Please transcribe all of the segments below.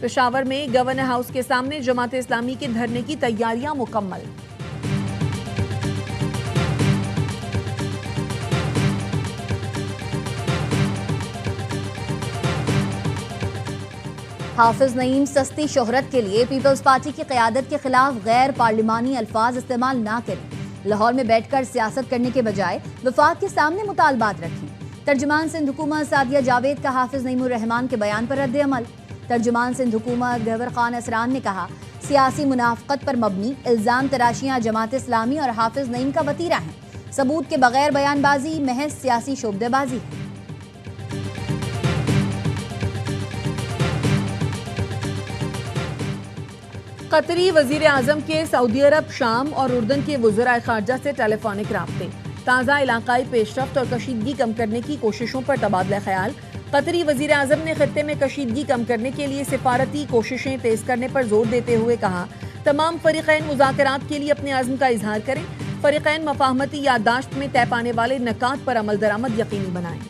پشاور میں governor house کے سامنے جماعت اسلامی کے دھرنے کی تیاریاں مکمل۔ حافظ نعیم سستی شہرت کے لیے پیپلز پارٹی کی قیادت کے خلاف غیر پارلیمانی الفاظ استعمال نہ کریں۔ لاہور میں بیٹھ کر سیاست کرنے کے بجائے وفاق کے سامنے مطالبات رکھیں۔ ترجمان سندھ حکومت سعدیہ جاوید کا حافظ نعیم الرحمان کے بیان پر رد عمل۔ ترجمان سندھ حکومت گہور خان اسران نے کہا، سیاسی منافقت پر مبنی الزام تراشیاں جماعت اسلامی اور حافظ نعیم کا وتیرہ ہیں۔ ثبوت کے بغیر بیان بازی محض سیاسی شعبدے بازی ہے۔ قطری وزیر اعظم کے سعودی عرب، شام اور اردن کے وزراء خارجہ سے ٹیلی فونک رابطے، تازہ علاقائی پیش رفت اور کشیدگی کم کرنے کی کوششوں پر تبادلہ خیال۔ قطری وزیر اعظم نے خطے میں کشیدگی کم کرنے کے لیے سفارتی کوششیں تیز کرنے پر زور دیتے ہوئے کہا، تمام فریقین مذاکرات کے لیے اپنے عزم کا اظہار کریں، فریقین مفاہمتی یادداشت میں طے پانے والے نکات پر عمل درآمد یقینی بنائیں۔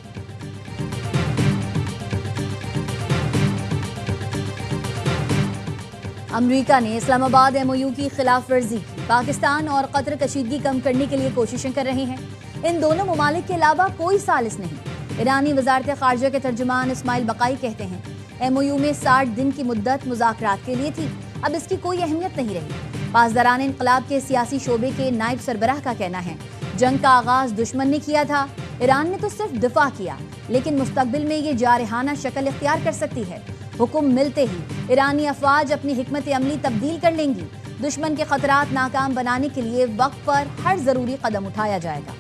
امریکہ نے اسلام آباد ایم او یو کی خلاف ورزی کی۔ پاکستان اور قطر کشیدگی کم کرنے کے لیے کوششیں کر رہے ہیں۔ ان دونوں ممالک کے علاوہ کوئی ثالث نہیں۔ ایرانی وزارت خارجہ کے ترجمان اسماعیل بقائی کہتے ہیں، ایم او یو میں 60 دن کی مدت مذاکرات کے لیے تھی، اب اس کی کوئی اہمیت نہیں رہی۔ پاسداران انقلاب کے سیاسی شعبے کے نائب سربراہ کا کہنا ہے، جنگ کا آغاز دشمن نے کیا تھا، ایران نے تو صرف دفاع کیا، لیکن مستقبل میں یہ جارحانہ شکل اختیار کر سکتی ہے۔ حکم ملتے ہی ایرانی افواج اپنی حکمت عملی تبدیل کر لیں گی۔ دشمن کے خطرات ناکام بنانے کے لیے وقت پر ہر ضروری قدم اٹھایا جائے گا۔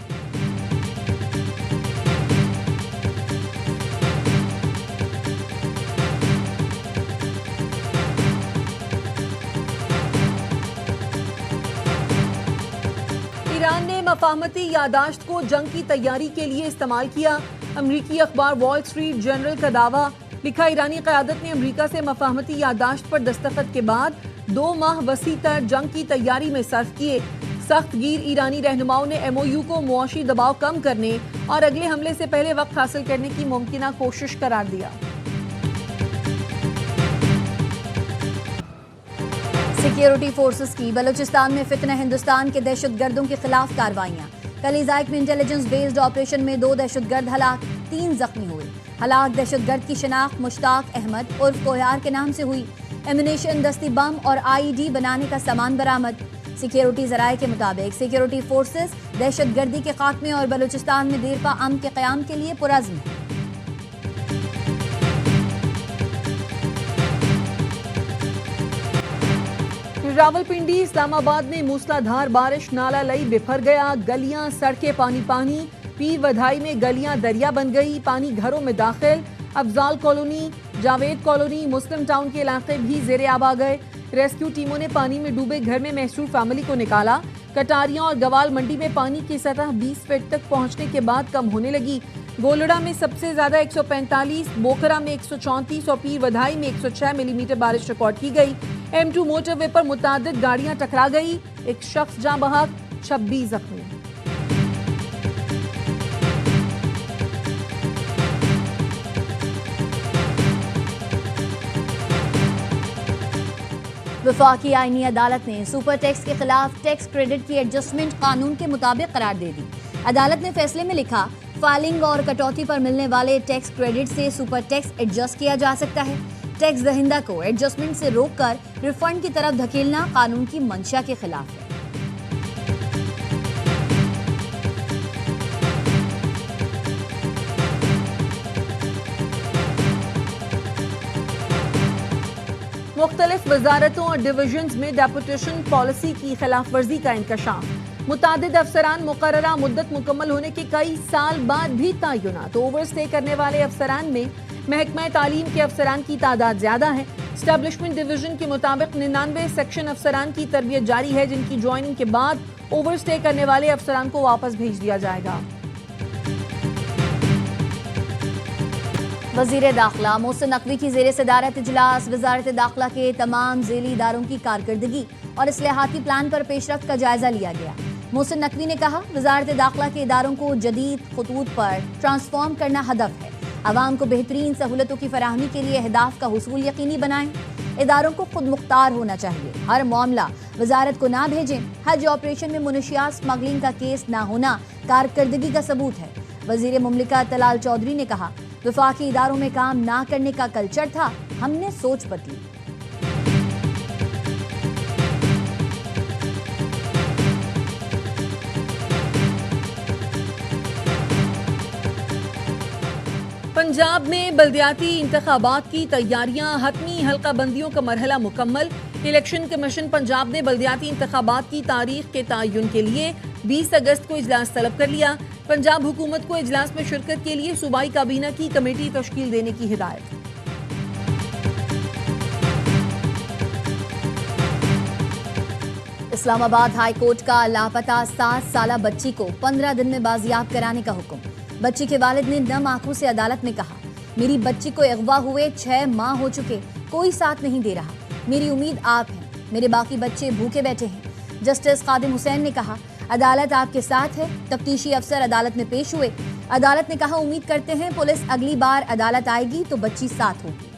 ایران نے مفاہمتی یادداشت کو جنگ کی تیاری کے لیے استعمال کیا۔ امریکی اخبار وال اسٹریٹ جرنل کا دعویٰ، لکھا ایرانی قیادت نے امریکہ سے مفاہمتی یادداشت پر دستخط کے بعد 2 ماہ وسیع تر جنگ کی تیاری میں صرف کیے۔ سخت گیر ایرانی رہنماؤں نے ایم او یو کو معاشی دباؤ کم کرنے اور اگلے حملے سے پہلے وقت حاصل کرنے کی ممکنہ کوشش قرار دیا۔ سیکیورٹی فورسز کی بلوچستان میں فتنہ ہندوستان کے دہشت گردوں کے خلاف کارروائیاں۔ کل ایزائک میں انٹیلیجنس بیسڈ آپریشن میں 2 دہشت گرد ہلاک، 3 زخمی ہوئے۔ ہلاک دہشت گرد کی شناخت مشتاق احمد عرف کوہیار کے نام سے ہوئی۔ ایمونیشن، دستی بم اور آئی ڈی بنانے کا سامان برآمد۔ سیکیورٹی ذرائع کے مطابق سیکیورٹی فورسز دہشت گردی کے خاتمے اور بلوچستان میں دیرپا امن کے قیام کے لیے پرعزم ہیں۔ راولپنڈی، اسلام آباد میں موسلادھار بارش، نالا لئی بفر گیا، گلیاں سڑکیں پانی پانی۔ پیر ودھائی میں گلیاں دریا بن گئی، پانی گھروں میں داخل۔ افضال کالونی، جاوید کالونی، مسلم ٹاؤن کے علاقے بھی زیر آب آ گئے۔ ریسکیو ٹیموں نے پانی میں ڈوبے گھر میں محصور فیملی کو نکالا۔ کٹاریاں اور گوال منڈی میں پانی کی سطح 20 فٹ تک پہنچنے کے بعد کم ہونے لگی۔ گولڑا میں سب سے زیادہ 145، بوکرا میں 134 اور پیر ودھائی میں 106 ملی میٹر بارش ریکارڈ کی گئی۔ M2 موٹر وے پر متعدد گاڑیاں ٹکرا گئی، ایک شخص جاں بحق، 26 زخمی۔ وفاقی آئینی عدالت نے سپر ٹیکس کے خلاف ٹیکس کریڈٹ کی ایڈجسٹمنٹ قانون کے مطابق قرار دے دی۔ عدالت نے فیصلے میں لکھا، فائلنگ اور کٹوتی پر ملنے والے ٹیکس کریڈٹ سے سپر ٹیکس ایڈجسٹ کیا جا سکتا ہے۔ ٹیکس دہندہ کو ایڈجسٹمنٹ سے روک کر ریفنڈ کی طرف دھکیلنا قانون کی منشا کے خلاف ہے۔ مختلف وزارتوں اور ڈویژنز میں ڈیپوٹیشن پالیسی کی خلاف ورزی کا انکشاف۔ متعدد افسران مقررہ مدت مکمل ہونے کے کئی سال بعد بھی تعینات۔ اوور اسٹے کرنے والے افسران میں محکمہ تعلیم کے افسران کی تعداد زیادہ ہے۔ اسٹیبلشمنٹ ڈویژن کے مطابق 99 سیکشن افسران کی تربیت جاری ہے، جن کی جوائننگ کے بعد اوور اسٹے کرنے والے افسران کو واپس بھیج دیا جائے گا۔ وزیر داخلہ محسن نقوی کی زیر صدارت اجلاس وزارت داخلہ کے تمام ذیلی اداروں کی کارکردگی اور اصلاحاتی پلان پر پیش رفت کا جائزہ لیا گیا۔ محسن نقوی نے کہا، وزارت داخلہ کے اداروں کو جدید خطوط پر ٹرانسفارم کرنا ہدف ہے۔ عوام کو بہترین سہولتوں کی فراہمی کے لیے اہداف کا حصول یقینی بنائیں۔ اداروں کو خود مختار ہونا چاہیے. ہر معاملہ وزارت کو نہ بھیجیں. حج آپریشن میں منشیات سمگلنگ کا کیس نہ ہونا کارکردگی کا ثبوت ہے. وزیر مملکت طلال چودھری نے کہا وفاقی اداروں میں کام نہ کرنے کا کلچر تھا, ہم نے سوچ بدلی. پنجاب میں بلدیاتی انتخابات کی تیاریاں, حتمی حلقہ بندیوں کا مرحلہ مکمل. الیکشن کمیشن پنجاب نے بلدیاتی انتخابات کی تاریخ کے تعین کے لیے 20 اگست کو اجلاس طلب کر لیا. پنجاب حکومت کو اجلاس میں شرکت کے لیے صوبائی کابینہ کی کمیٹی تشکیل دینے کی ہدایت. اسلام آباد ہائی کورٹ کا لاپتہ 7 سالہ بچی کو 15 دن میں بازیاب کرانے کا حکم. بچی کے والد نے نم آنکھوں سے عدالت میں کہا میری بچی کو اغوا ہوئے 6 ماہ ہو چکے, کوئی ساتھ نہیں دے رہا. میری امید آپ ہیں, میرے باقی بچے بھوکے بیٹھے ہیں. جسٹس خادم حسین نے کہا عدالت آپ کے ساتھ ہے. تفتیشی افسر عدالت میں پیش ہوئے. عدالت نے کہا امید کرتے ہیں پولیس اگلی بار عدالت آئے گی تو بچی ساتھ ہوگی.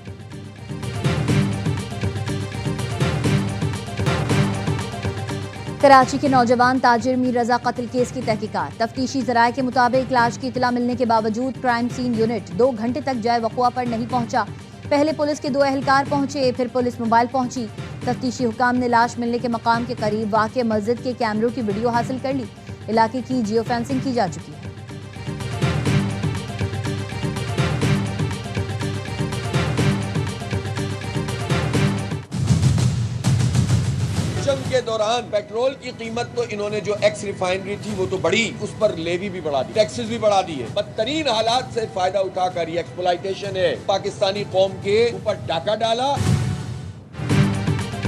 کراچی کے نوجوان تاجر میر رضا قتل کیس کی تحقیقات. تفتیشی ذرائع کے مطابق لاش کی اطلاع ملنے کے باوجود کرائم سین یونٹ 2 گھنٹے تک جائے وقوع پر نہیں پہنچا. پہلے پولیس کے 2 اہلکار پہنچے, پھر پولیس موبائل پہنچی. تفتیشی حکام نے لاش ملنے کے مقام کے قریب واقع مسجد کے کیمروں کی ویڈیو حاصل کر لی. علاقے کی جیو فینسنگ کی جا چکی ہے. جنگ کے دوران پیٹرول کی قیمت تو انہوں نے جو ایکس ریفائنری تھی وہ تو بڑھی, اس پر لیوی بھی بڑھا دی, ٹیکسز بھی بڑھا دیے. بدترین حالات سے فائدہ اٹھا کر یہ ایکسپلائٹیشن ہے, پاکستانی قوم کے اوپر ڈاکہ ڈالا.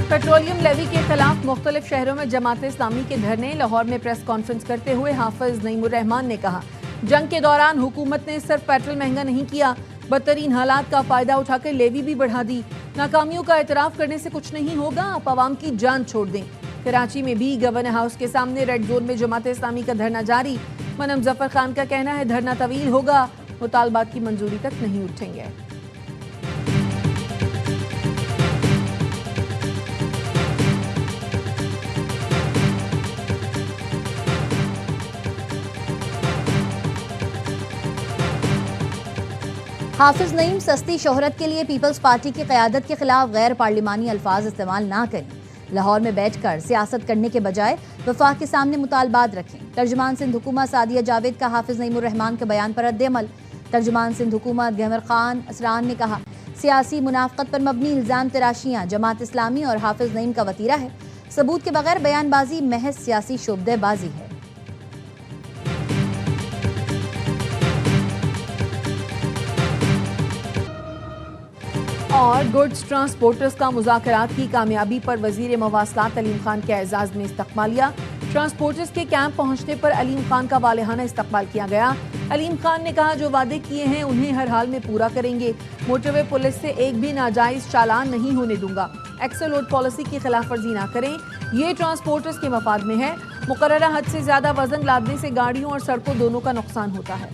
پیٹرولیم لیوی کے خلاف مختلف شہروں میں جماعت اسلامی کے دھرنے. لاہور میں پریس کانفرنس کرتے ہوئے حافظ نعیم الرحمان نے کہا جنگ کے دوران حکومت نے صرف پیٹرول مہنگا نہیں کیا, بدترین حالات کا فائدہ اٹھا کر لیوی بھی بڑھا دی. ناکامیوں کا اعتراف کرنے سے کچھ نہیں ہوگا, آپ عوام کی جان چھوڑ دیں. کراچی میں بھی گورنر ہاؤس کے سامنے ریڈ زون میں جماعت اسلامی کا دھرنا جاری. منم ظفر خان کا کہنا ہے دھرنا طویل ہوگا, مطالبات کی منظوری تک نہیں اٹھیں گے. حافظ نعیم سستی شہرت کے لیے پیپلز پارٹی کی قیادت کے خلاف غیر پارلیمانی الفاظ استعمال نہ کریں. لاہور میں بیٹھ کر سیاست کرنے کے بجائے وفاق کے سامنے مطالبات رکھیں. ترجمان سندھ حکومت سعدیہ جاوید کا حافظ نعیم الرحمان کے بیان پر رد عمل. ترجمان سندھ حکومت گہور خان اسران نے کہا سیاسی منافقت پر مبنی الزام تراشیاں جماعت اسلامی اور حافظ نعیم کا وتیرہ ہے. ثبوت کے بغیر بیان بازی محض سیاسی شعبدہ بازی ہے. اور گڈز ٹرانسپورٹرز کا مذاکرات کی کامیابی پر وزیر مواصلات علیم خان کے اعزاز میں استقبالیہ. ٹرانسپورٹرز کے کیمپ پہنچنے پر علیم خان کا والہانہ استقبال کیا گیا. علیم خان نے کہا جو وعدے کیے ہیں انہیں ہر حال میں پورا کریں گے. موٹر وے پولیس سے ایک بھی ناجائز چالان نہیں ہونے دوں گا. ایکسل لوڈ پالیسی کی خلاف ورزی نہ کریں, یہ ٹرانسپورٹرز کے مفاد میں ہے. مقررہ حد سے زیادہ وزن لادنے سے گاڑیوں اور سڑکوں دونوں کا نقصان ہوتا ہے.